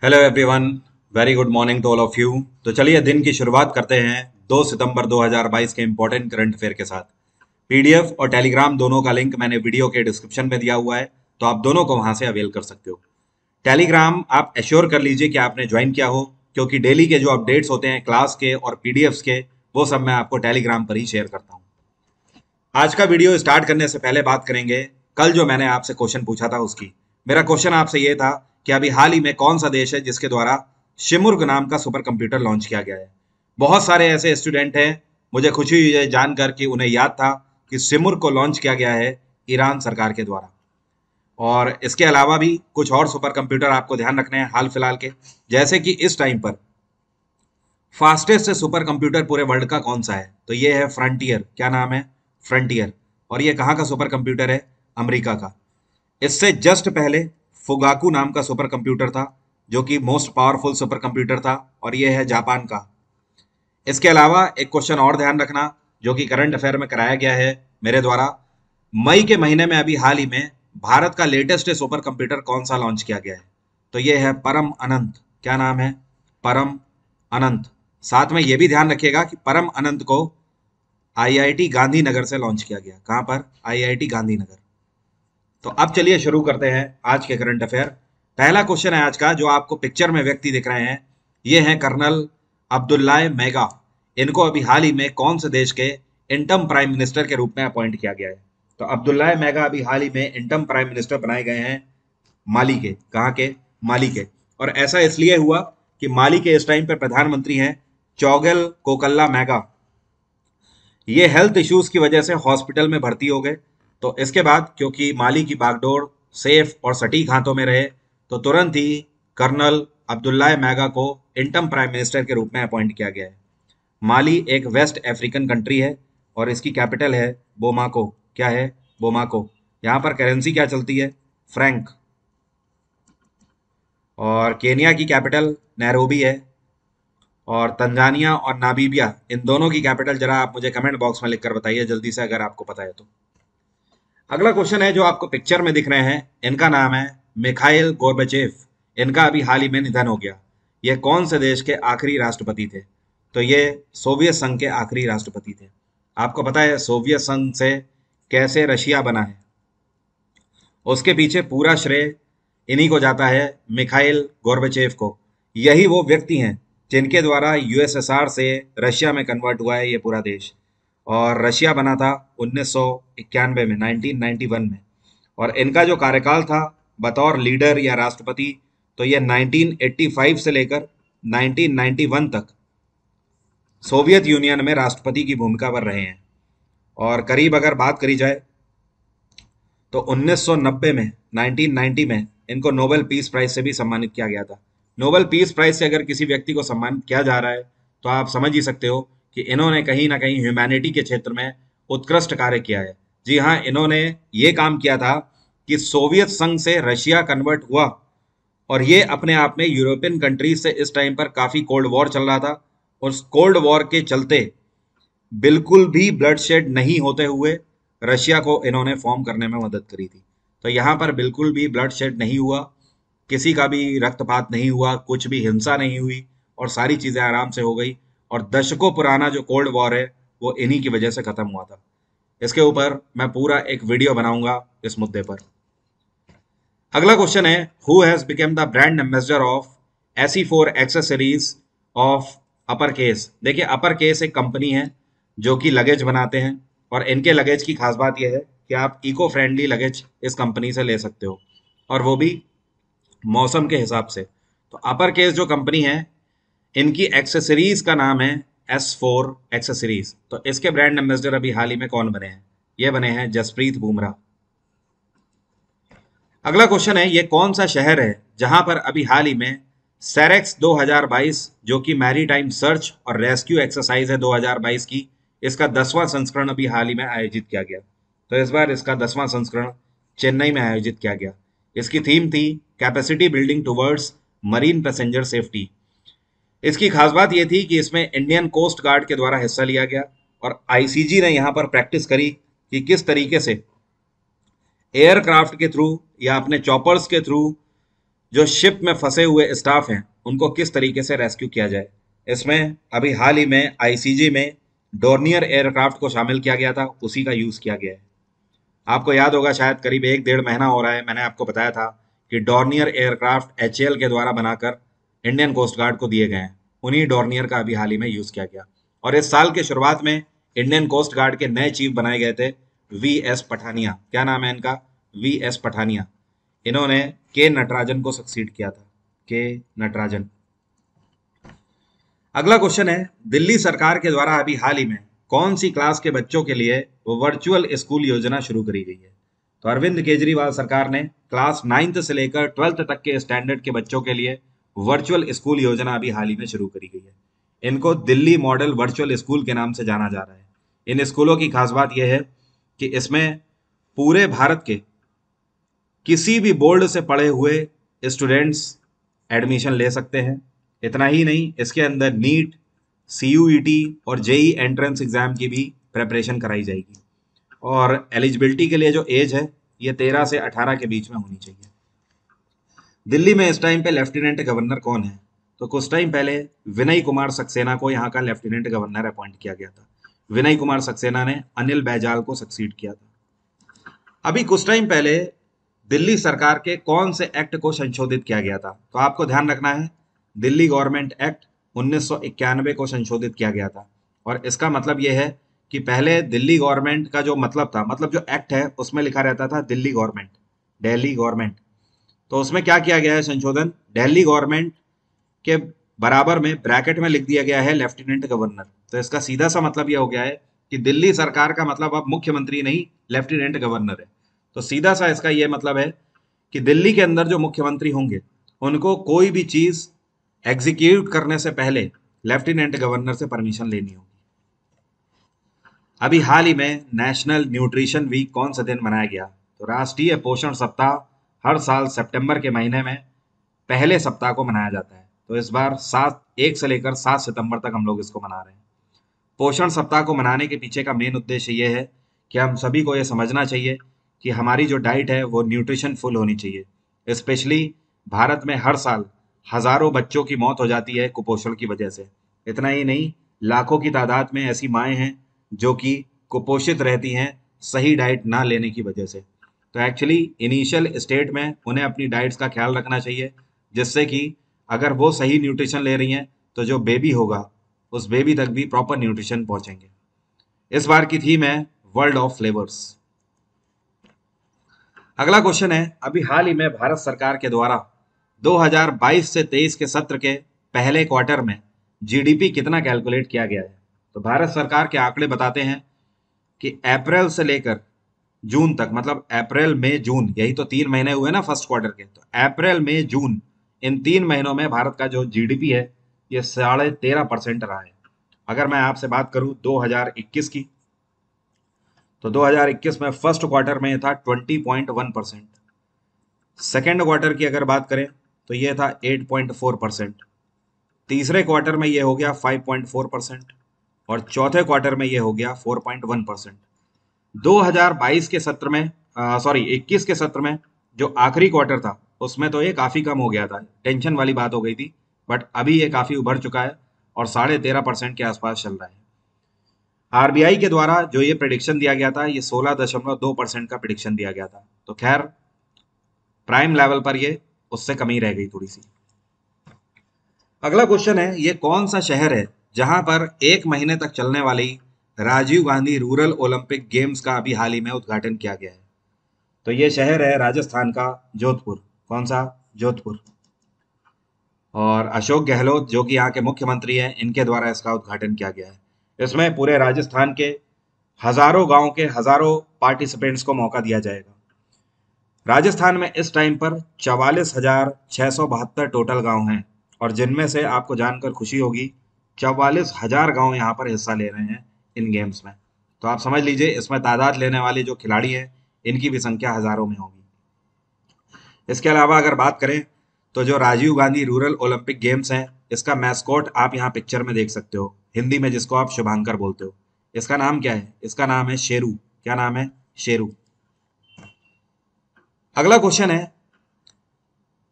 Hello everyone, very good morning to all of you. तो चलिए दिन की शुरुआत करते हैं 2 सितंबर 2022 के इंपॉर्टेंट करंट अफेयर के साथ। पीडीएफ और टेलीग्राम दोनों का लिंक मैंने वीडियो के डिस्क्रिप्शन में दिया हुआ है, तो आप दोनों को वहां से अवेल कर सकते हो। टेलीग्राम आप एश्योर कर लीजिए कि आपने ज्वाइन किया हो, क्योंकि डेली के जो अपडेट्स होते हैं क्लास के और पीडीएफ्स के, वो सब मैं आपको टेलीग्राम पर ही शेयर करता हूँ। आज का वीडियो स्टार्ट करने से पहले बात करेंगे कल जो मैंने आपसे क्वेश्चन पूछा था उसकी। मेरा क्वेश्चन आपसे ये था कि अभी हाल ही में कौन सा देश है जिसके द्वारा शिमुर्ग नाम का सुपर कंप्यूटर लॉन्च किया गया है। बहुत सारे ऐसे स्टूडेंट हैं, मुझे खुशी हुई है जानकर कि उन्हें याद था कि शिमुर्ग को लॉन्च किया गया है ईरान सरकार के द्वारा। और इसके अलावा भी कुछ और सुपर कंप्यूटर आपको ध्यान रखने हैं हाल फिलहाल के, जैसे कि इस टाइम पर फास्टेस्ट सुपर कंप्यूटर पूरे वर्ल्ड का कौन सा है। तो ये है फ्रंटियर। क्या नाम है? फ्रंटियर। और ये कहाँ का सुपर कंप्यूटर है? अमेरिका का। इससे जस्ट पहले फुगाकू नाम का सुपर कंप्यूटर था, जो कि मोस्ट पावरफुल सुपर कंप्यूटर था, और ये है जापान का। इसके अलावा एक क्वेश्चन और ध्यान रखना, जो कि करंट अफेयर में कराया गया है मेरे द्वारा। मई के महीने में अभी हाल ही में भारत का लेटेस्ट सुपर कंप्यूटर कौन सा लॉन्च किया गया है? तो ये है परम अनंत। क्या नाम है? परम अनंत। साथ में ये भी ध्यान रखिएगा कि परम अनंत को आईआईटी गांधीनगर से लॉन्च किया गया। कहां पर? आईआईटी गांधीनगर। तो अब चलिए शुरू करते हैं आज के करंट अफेयर। पहला क्वेश्चन है आज का, जो आपको पिक्चर में व्यक्ति दिख रहे हैं, ये हैं कर्नल अब्दुल्लाह मैगा। इनको अभी हाल ही में कौन से देश के इंटम प्राइम मिनिस्टर के रूप में अपॉइंट किया गया है? तो अब्दुल्लाह मैगा अभी हाल ही में इंटम प्राइम मिनिस्टर बनाए गए हैं माली के। कहाँ के? माली के। और ऐसा इसलिए हुआ कि माली के इस टाइम पर प्रधानमंत्री हैं चौगल कोकल्ला मैगा। ये हेल्थ इश्यूज की वजह से हॉस्पिटल में भर्ती हो गए। तो इसके बाद क्योंकि माली की बागडोर सेफ और सटीक हाथों में रहे, तो तुरंत ही कर्नल अब्दुल्लाह मैगा को इंटम प्राइम मिनिस्टर के रूप में अपॉइंट किया गया है। माली एक वेस्ट अफ्रीकन कंट्री है और इसकी कैपिटल है बोमाको। क्या है? बोमाको। यहाँ पर करेंसी क्या चलती है? फ्रैंक। और केनिया की कैपिटल नैरोबी है। और तंजानिया और नामीबिया, इन दोनों की कैपिटल जरा आप मुझे कमेंट बॉक्स में लिखकर बताइए जल्दी से, अगर आपको पता है तो। अगला क्वेश्चन है जो आपको पिक्चर में दिख रहे हैं, इनका नाम है मिखाइल गोर्बाचेव। इनका अभी हाल ही में निधन हो गया। ये कौन से देश के आखिरी राष्ट्रपति थे? तो ये सोवियत संघ के आखिरी राष्ट्रपति थे। आपको पता है सोवियत संघ से कैसे रशिया बना है? उसके पीछे पूरा श्रेय इन्हीं को जाता है, मिखाइल गोर्बाचेव को। यही वो व्यक्ति हैं जिनके द्वारा यूएसएसआर से रशिया में कन्वर्ट हुआ है ये पूरा देश। और रशिया बना था 1991 में, 1991 में। और इनका जो कार्यकाल था बतौर लीडर या राष्ट्रपति, तो ये 1985 से लेकर 1991 तक सोवियत यूनियन में राष्ट्रपति की भूमिका पर रहे हैं। और करीब अगर बात करी जाए तो 1990 में, 1990 में इनको नोबेल पीस प्राइज से भी सम्मानित किया गया था। नोबेल पीस प्राइज से अगर किसी व्यक्ति को सम्मानित किया जा रहा है, तो आप समझ ही सकते हो कि इन्होंने कहीं ना कहीं ह्यूमैनिटी के क्षेत्र में उत्कृष्ट कार्य किया है। जी हाँ, इन्होंने ये काम किया था कि सोवियत संघ से रशिया कन्वर्ट हुआ, और ये अपने आप में यूरोपियन कंट्रीज से इस टाइम पर काफी कोल्ड वॉर चल रहा था, और उस कोल्ड वॉर के चलते बिल्कुल भी ब्लड शेड नहीं होते हुए रशिया को इन्होंने फॉर्म करने में मदद करी थी। तो यहाँ पर बिल्कुल भी ब्लड शेड नहीं हुआ, किसी का भी रक्तपात नहीं हुआ, कुछ भी हिंसा नहीं हुई, और सारी चीजें आराम से हो गई। और दशकों पुराना जो कोल्ड वॉर है वो इन्हीं की वजह से खत्म हुआ था। इसके ऊपर मैं पूरा एक वीडियो बनाऊंगा इस मुद्दे पर। अगला क्वेश्चन है, who has become the brand ambassador of SE4 accessories of upper case. देखिए, अपर केस एक कंपनी है जो कि लगेज बनाते हैं, और इनके लगेज की खास बात यह है कि आप इको फ्रेंडली लगेज इस कंपनी से ले सकते हो, और वो भी मौसम के हिसाब से। तो अपर केस जो कंपनी है, इनकी एक्सेसरीज का नाम है S4 एक्सेसरीज। तो इसके ब्रांड एम्बेसडर अभी हाल ही में कौन बने हैं? ये बने हैं जसप्रीत बुमराह। अगला क्वेश्चन है, ये कौन सा शहर है जहां पर अभी हाल ही में सेरेक्स 2022, जो कि मैरीटाइम सर्च और रेस्क्यू एक्सरसाइज है 2022 की, इसका 10वां संस्करण अभी हाल ही में आयोजित किया गया। तो इस बार इसका 10वां संस्करण चेन्नई में आयोजित किया गया। इसकी थीम थी capacity building towards marine passenger safety. इसकी खास बात यह थी कि इसमें इंडियन कोस्ट गार्ड के द्वारा हिस्सा लिया गया, और आईसीजी ने यहाँ पर प्रैक्टिस करी कि किस तरीके से एयरक्राफ्ट के थ्रू या अपने चॉपर्स के थ्रू जो शिप में फंसे हुए स्टाफ हैं उनको किस तरीके से रेस्क्यू किया जाए। इसमें अभी हाल ही में आईसीजी में डॉर्नियर एयरक्राफ्ट को शामिल किया गया था, उसी का यूज किया गया है। आपको याद होगा शायद करीब 1-1.5 महीना हो रहा है, मैंने आपको बताया था कि डॉर्नियर एयरक्राफ्ट एचएएल के द्वारा बनाकर इंडियन कोस्ट गार्ड को दिए गए हैं। उन्हीं डॉर्नियर का अभी हाल ही में यूज किया गया। और इस साल के शुरुआत में इंडियन कोस्ट गार्ड के नए चीफ बनाए गए थे वी एस पठानिया। क्या नाम है इनका? V S Pathania. इन्होंने के नटराजन को सक्सीड किया था, के नटराजन। अगला क्वेश्चन है, दिल्ली सरकार के द्वारा अभी हाल ही में कौन सी क्लास के बच्चों के लिए वर्चुअल स्कूल योजना शुरू करी गई है? तो अरविंद केजरीवाल सरकार ने क्लास 9th से लेकर 12th तक के स्टैंडर्ड के बच्चों के लिए वर्चुअल स्कूल योजना अभी हाल ही में शुरू करी गई है। इनको दिल्ली मॉडल वर्चुअल स्कूल के नाम से जाना जा रहा है। इन स्कूलों की खास बात यह है कि इसमें पूरे भारत के किसी भी बोर्ड से पढ़े हुए स्टूडेंट्स एडमिशन ले सकते हैं। इतना ही नहीं, इसके अंदर नीट, सीयूईटी और जेई एंट्रेंस एग्जाम की भी प्रिपरेशन कराई जाएगी। और एलिजिबिलिटी के लिए जो एज है ये 13 से 18 के बीच में होनी चाहिए। दिल्ली में इस टाइम पे लेफ्टिनेंट गवर्नर कौन है? तो कुछ टाइम पहले विनय कुमार सक्सेना को यहाँ का लेफ्टिनेंट गवर्नर अपॉइंट किया गया था। विनय कुमार सक्सेना ने अनिल बैजाल को सक्सीड किया था। अभी कुछ टाइम पहले दिल्ली सरकार के कौन से एक्ट को संशोधित किया गया था? तो आपको ध्यान रखना है, दिल्ली गवर्नमेंट एक्ट 1991 को संशोधित किया गया था। और इसका मतलब यह है कि पहले दिल्ली गवर्नमेंट का जो मतलब था, मतलब जो एक्ट है उसमें लिखा रहता था दिल्ली गवर्नमेंट, दिल्ली गवर्नमेंट। तो उसमें क्या किया गया है संशोधन? दिल्ली गवर्नमेंट के बराबर में ब्रैकेट में लिख दिया गया है लेफ्टिनेंट गवर्नर। तो इसका सीधा सा मतलब यह हो गया है कि दिल्ली सरकार का मतलब अब मुख्यमंत्री नहीं, लेफ्टिनेंट गवर्नर है। तो सीधा सा इसका यह मतलब है कि दिल्ली के अंदर जो मुख्यमंत्री होंगे उनको कोई भी चीज एग्जीक्यूट करने से पहले लेफ्टिनेंट गवर्नर से परमिशन लेनी होगी। अभी हाल ही में नेशनल न्यूट्रिशन वीक कौन से दिन मनाया गया? तो राष्ट्रीय पोषण सप्ताह हर साल सितंबर के महीने में पहले सप्ताह को मनाया जाता है। तो इस बार 1 से लेकर 7 सितंबर तक हम लोग इसको मना रहे हैं। पोषण सप्ताह को मनाने के पीछे का मेन उद्देश्य यह है कि हम सभी को यह समझना चाहिए कि हमारी जो डाइट है वो न्यूट्रिशन फुल होनी चाहिए। स्पेशली भारत में हर साल हजारों बच्चों की मौत हो जाती है कुपोषण की वजह से। इतना ही नहीं, लाखों की तादाद में ऐसी माएँ हैं जो कि कुपोषित रहती हैं सही डाइट ना लेने की वजह से। तो एक्चुअली इनिशियल स्टेट में उन्हें अपनी डाइट्स का ख्याल रखना चाहिए, जिससे कि अगर वो सही न्यूट्रिशन ले रही हैं तो जो बेबी होगा उस बेबी तक भी प्रॉपर न्यूट्रिशन पहुंचेंगे। इस बार की थीम है वर्ल्ड ऑफ फ्लेवर्स। अगला क्वेश्चन है, अभी हाल ही में भारत सरकार के द्वारा 2022 से 23 के सत्र के पहले क्वार्टर में जीडीपी कितना कैलकुलेट किया गया है? तो भारत सरकार के आंकड़े बताते हैं कि अप्रैल से लेकर जून तक, मतलब अप्रैल मई जून, यही तो 3 महीने हुए ना फर्स्ट क्वार्टर के, तो अप्रैल मई जून इन 3 महीनों में भारत का जो जीडीपी है ये 13.5% रहा है। अगर मैं आपसे बात करूं 2021 की, तो 2021 में फर्स्ट क्वार्टर में था 20.1%। सेकेंड क्वार्टर की अगर बात करें तो ये था 8.4%। तीसरे क्वार्टर में ये हो गया 5.4% और चौथे क्वार्टर में ये हो गया 4.1%। 2022 के सत्र में 21 के सत्र में जो आखिरी क्वार्टर था उसमें तो ये काफी कम हो गया था, टेंशन वाली बात हो गई थी। बट अभी ये काफी उभर चुका है और 13.5% के आसपास चल रहा है। आरबीआई के द्वारा जो ये प्रेडिक्शन दिया गया था ये 16.2% का प्रेडिक्शन दिया गया था। तो खैर प्राइम लेवल पर ये उससे कमी रह गई थोड़ी सी। अगला क्वेश्चन है, ये कौन सा शहर है जहां पर 1 महीने तक चलने वाली Rajiv Gandhi rural Olympic games का अभी हाल ही में उद्घाटन किया गया है? तो ये शहर है राजस्थान का जोधपुर। कौन सा? जोधपुर। और अशोक गहलोत जो कि यहाँ के मुख्यमंत्री हैं, इनके द्वारा इसका उद्घाटन किया गया है। इसमें पूरे राजस्थान के हजारों गांव के हजारों पार्टिसिपेंट्स को मौका दिया जाएगा। राजस्थान में इस टाइम पर 44,672 टोटल गांव हैं और जिनमें से आपको जानकर खुशी होगी 44,000 गांव यहाँ पर हिस्सा ले रहे हैं इन गेम्स में। तो आप समझ लीजिए इसमें तादाद लेने वाले जो खिलाड़ी हैं इनकी भी संख्या हजारों में होगी। इसके अलावा अगर बात करें तो जो Rajiv Gandhi rural Olympic games हैं इसका मैस्कॉट आप यहाँ पिक्चर में देख सकते हो, हिंदी में जिसको आप शुभांकर बोलते हो। इसका नाम क्या है? इसका नाम है शेरू। क्या नाम है? शेरू। अगला क्वेश्चन है,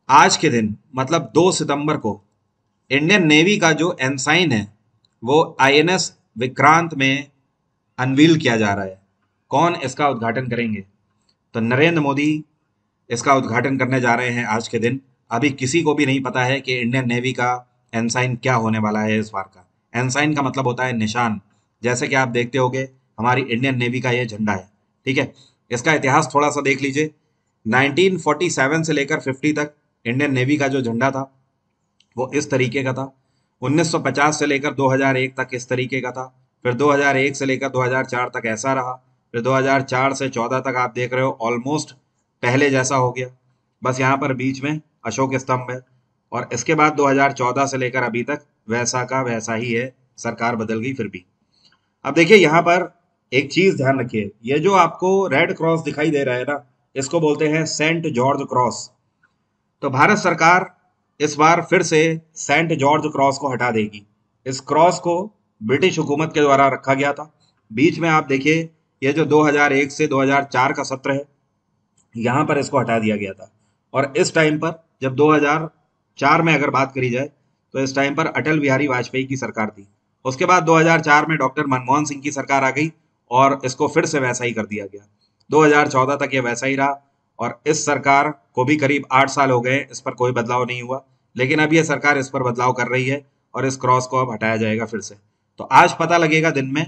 आज के दिन मतलब 2 सितंबर को इंडियन नेवी का जो एनसाइन है वो आईएनएस विक्रांत में अनवील किया जा रहा है। कौन इसका उद्घाटन करेंगे? तो नरेंद्र मोदी इसका उद्घाटन करने जा रहे हैं आज के दिन। अभी किसी को भी नहीं पता है कि इंडियन नेवी का एनसाइन क्या होने वाला है इस बार का। एनसाइन का मतलब होता है निशान। जैसे कि आप देखते होंगे हमारी इंडियन नेवी का ये झंडा है, ठीक है। इसका इतिहास थोड़ा सा देख लीजिए। 1947 से लेकर 50 तक इंडियन नेवी का जो झंडा था वो इस तरीके का था। 1950 से लेकर 2001 तक इस तरीके का था। फिर 2001 से लेकर 2004 तक ऐसा रहा। फिर 2004 से 14 तक आप देख रहे हो ऑलमोस्ट पहले जैसा हो गया, बस यहाँ पर बीच में अशोक स्तंभ है। और इसके बाद 2014 से लेकर अभी तक वैसा का वैसा ही है। सरकार बदल गई फिर भी। अब देखिए यहाँ पर एक चीज ध्यान रखिए, ये जो आपको रेड क्रॉस दिखाई दे रहा है ना, इसको बोलते हैं सेंट जॉर्ज क्रॉस। तो भारत सरकार इस बार फिर से सेंट जॉर्ज क्रॉस को हटा देगी। इस क्रॉस को ब्रिटिश हुकूमत के द्वारा रखा गया था। बीच में आप देखिए ये जो 2001 से 2004 का सत्र है, यहाँ पर इसको हटा दिया गया था। और इस टाइम पर जब 2004 में अगर बात करी जाए तो इस टाइम पर अटल बिहारी वाजपेयी की सरकार थी। उसके बाद 2004 में डॉक्टर मनमोहन सिंह की सरकार आ गई और इसको फिर से वैसा ही कर दिया गया। 2014 तक ये वैसा ही रहा और इस सरकार को भी करीब 8 साल हो गए, इस पर कोई बदलाव नहीं हुआ। लेकिन अब ये सरकार इस पर बदलाव कर रही है और इस क्रॉस को अब हटाया जाएगा फिर से। तो आज पता लगेगा दिन में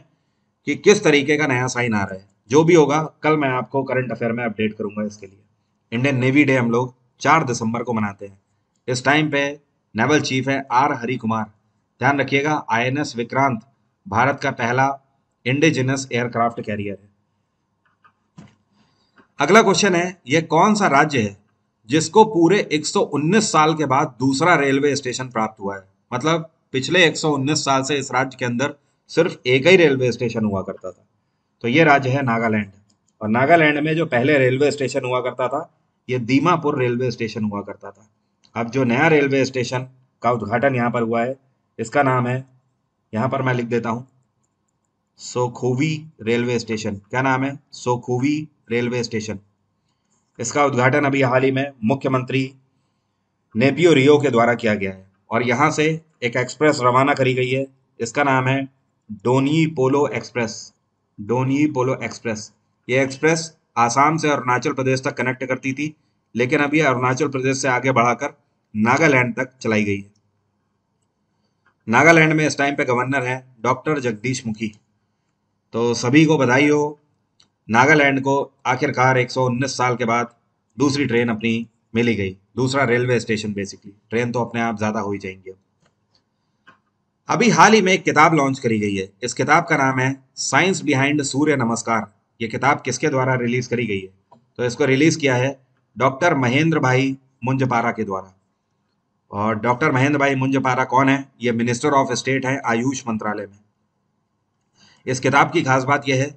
कि किस तरीके का नया साइन आ रहा है। जो भी होगा कल मैं आपको करंट अफेयर में अपडेट करूंगा इसके लिए। इंडियन नेवी डे हम लोग 4 दिसंबर को मनाते हैं। इस टाइम पे नेवल चीफ है आर हरि कुमार। ध्यान रखिएगा आईएनएस विक्रांत भारत का पहला इंडिजिनस एयरक्राफ्ट कैरियर है। अगला क्वेश्चन है, ये कौन सा राज्य है जिसको पूरे 119 साल के बाद दूसरा रेलवे स्टेशन प्राप्त हुआ है? मतलब पिछले 119 साल से इस राज्य के अंदर सिर्फ एक ही रेलवे स्टेशन हुआ करता था। तो ये राज्य है नागालैंड। और नागालैंड में जो पहले रेलवे स्टेशन हुआ करता था ये दीमापुर रेलवे स्टेशन हुआ करता था। अब जो नया रेलवे स्टेशन का उद्घाटन यहाँ पर हुआ है इसका नाम है, यहाँ पर मैं लिख देता हूँ, सोखुवी रेलवे स्टेशन। क्या नाम है? सोखुवी रेलवे स्टेशन। इसका उद्घाटन अभी हाल ही में मुख्यमंत्री नेपियो रियो के द्वारा किया गया है। और यहाँ से एक एक्सप्रेस रवाना करी गई है, इसका नाम है डोनी पोलो एक्सप्रेस। डोनी पोलो एक्सप्रेस। ये एक्सप्रेस आसाम से अरुणाचल प्रदेश तक कनेक्ट करती थी, लेकिन अभी अरुणाचल प्रदेश से आगे बढ़ाकर नागालैंड तक चलाई गई है। नागालैंड में इस टाइम पे गवर्नर है डॉक्टर जगदीश मुखी। तो सभी को बधाई हो, नागालैंड को आखिरकार 119 साल के बाद दूसरी ट्रेन अपनी मिली गई, दूसरा रेलवे स्टेशन। बेसिकली ट्रेन तो अपने आप ज्यादा हो ही जाएंगे। अभी हाल ही में एक किताब लॉन्च करी गई है, इस किताब का नाम है साइंस बिहाइंड सूर्य नमस्कार। ये किताब किसके द्वारा रिलीज करी गई है? तो इसको रिलीज किया है डॉक्टर महेंद्र भाई मुंजपारा के द्वारा। और डॉक्टर महेंद्र भाई मुंजपारा कौन है? ये मिनिस्टर ऑफ स्टेट है आयुष मंत्रालय में। इस किताब की खास बात यह है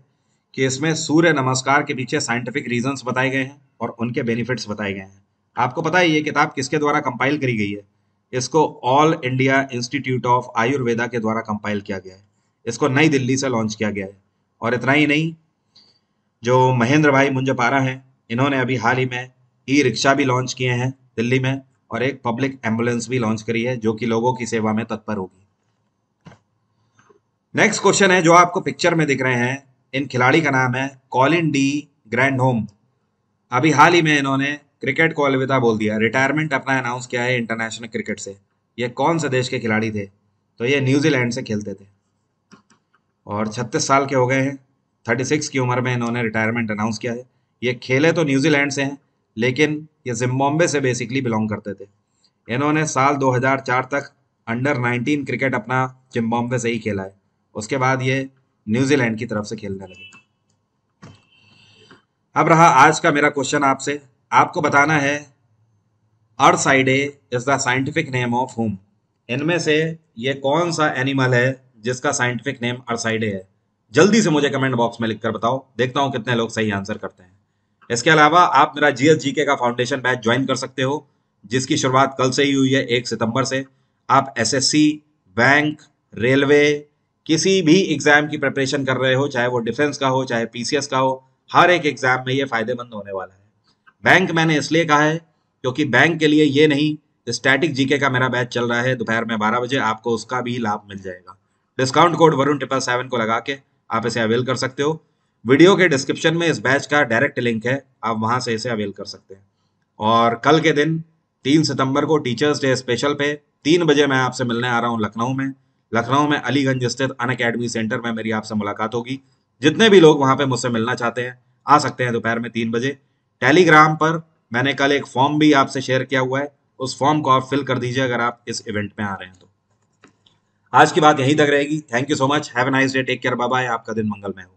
कि इसमें सूर्य नमस्कार के पीछे साइंटिफिक रीजंस बताए गए हैं और उनके बेनिफिट्स बताए गए हैं। आपको पता है ये किताब किसके द्वारा कंपाइल करी गई है? इसको all India institute of Ayurveda के द्वारा कंपाइल किया गया है। इसको नई दिल्ली से लॉन्च किया गया है। और इतना ही नहीं, जो महेंद्र भाई मुंजपारा हैं इन्होंने अभी हाल ही में ई रिक्शा भी लॉन्च किए हैं दिल्ली में और एक पब्लिक एम्बुलेंस भी लॉन्च करी है जो कि लोगों की सेवा में तत्पर होगी। नेक्स्ट क्वेश्चन है जो आपको पिक्चर में दिख रहे हैं, इन खिलाड़ी का नाम है कॉलिन डी ग्रैंडहोम। अभी हाल ही में इन्होंने क्रिकेट को अलविदा बोल दिया, रिटायरमेंट अपना अनाउंस किया है इंटरनेशनल क्रिकेट से। ये कौन से देश के खिलाड़ी थे? तो ये न्यूजीलैंड से खेलते थे और 36 साल के हो गए हैं। 36 की उम्र में इन्होंने रिटायरमेंट अनाउंस किया है। ये खेले तो न्यूजीलैंड से हैं लेकिन ये जिम्बाब्वे से बेसिकली बिलोंग करते थे। इन्होंने साल 2004 तक अंडर 19 क्रिकेट अपना जिम्बाब्वे से ही खेला है। उसके बाद ये न्यूजीलैंड की तरफ से खेलने लगे। अब रहा आज का मेरा क्वेश्चन आपसे, आपको बताना है अर्साइडे is the scientific name of हुम। इनमें से ये कौन सा एनिमल है जिसका साइंटिफिक नेम अर्साइडे है? जल्दी से मुझे कमेंट बॉक्स में लिखकर बताओ, देखता हूं कितने लोग सही आंसर करते हैं। इसके अलावा आप मेरा जीएसजीके का फाउंडेशन बैच ज्वाइन कर सकते हो जिसकी शुरुआत कल से ही हुई है 1 सितंबर से। आप एसएससी, बैंक, रेलवे, किसी भी एग्जाम की प्रिपरेशन कर रहे हो, चाहे वो डिफेंस का हो चाहे पीसीएस का हो, हर एक एग्जाम में ये फायदेमंद होने वाला है। बैंक मैंने इसलिए कहा है क्योंकि बैंक के लिए ये नहीं, स्टैटिक जीके का मेरा बैच चल रहा है दोपहर में 12 बजे, आपको उसका भी लाभ मिल जाएगा। डिस्काउंट कोड वरुण 777 को लगा के आप इसे अवेल कर सकते हो। वीडियो के डिस्क्रिप्शन में इस बैच का डायरेक्ट लिंक है, आप वहां से इसे अवेल कर सकते हैं। और कल के दिन 3 सितंबर को टीचर्स डे स्पेशल पे 3 बजे मैं आपसे मिलने आ रहा हूँ लखनऊ में। लखनऊ में अलीगंज स्थित अनअकैडमी सेंटर में मेरी आपसे मुलाकात होगी। जितने भी लोग वहां पे मुझसे मिलना चाहते हैं आ सकते हैं दोपहर में 3 बजे। टेलीग्राम पर मैंने कल एक फॉर्म भी आपसे शेयर किया हुआ है, उस फॉर्म को आप फिल कर दीजिए अगर आप इस इवेंट में आ रहे हैं तो। आज की बात यहीं तक रहेगी। Thank you so much, have a nice day, take care, bye bye, आपका दिन मंगलमय हो।